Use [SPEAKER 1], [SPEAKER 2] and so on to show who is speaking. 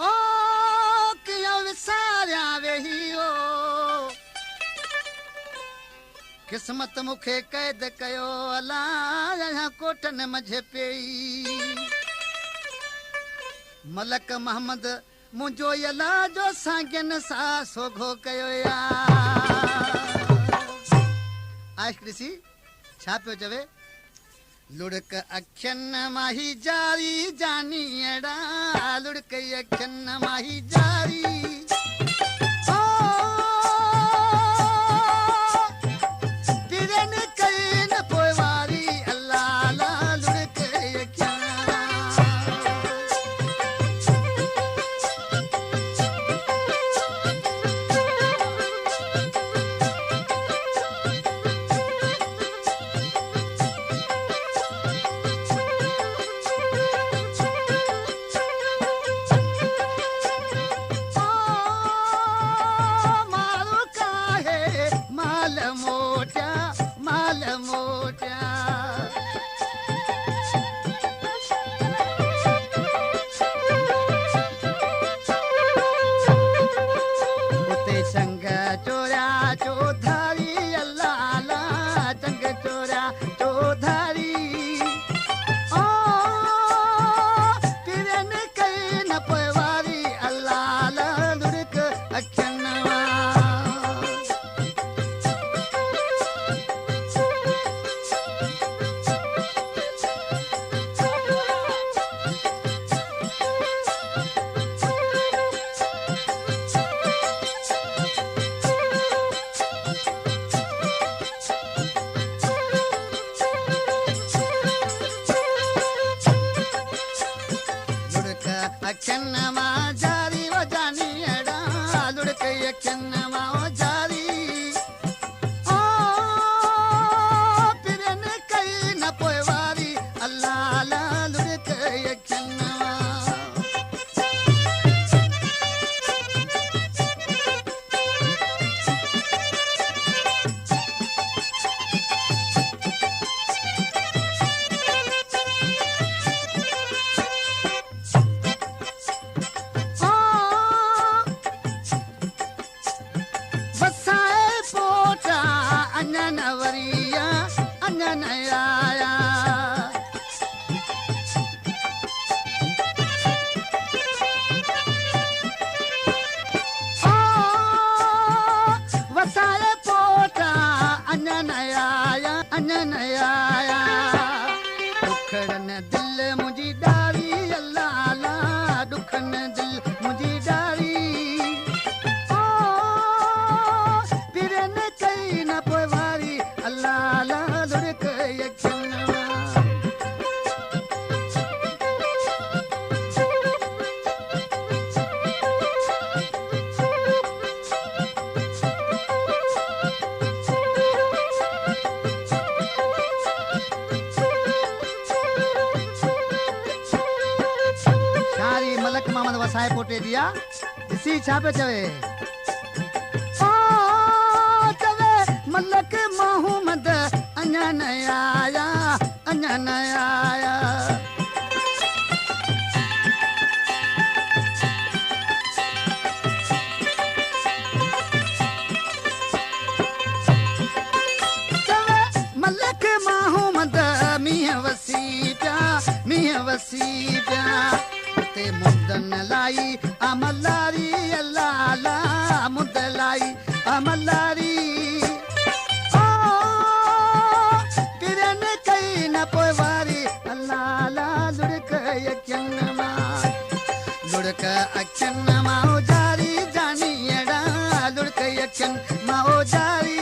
[SPEAKER 1] ओ किया विसारिया वेहियो किस्मत मुखे कैद कयो अला यहाँ कोटन मझे पेई मलक मोहम्मद मुझो यला जो सागन सा सोघो कयो यार आश ऋषि छा पियो चवे लुड़क अखियन माही जारी जानी अड़ा लुड़क अखियन माही जारी वसाए पोटे दिया इसी छापे चवे ओ चवे मलक मोहम्मद अन्या न आया चवे मलक मोहम्मद मियां वसी प्या ते मुदन लाई अमलारी अल्लाह मुदलाई अमलारी ओ किरन कई न पोवारी अल्लाह लुड़क अखियन माओ जारी जानी अड़ा लुड़क अखियन माओ जारी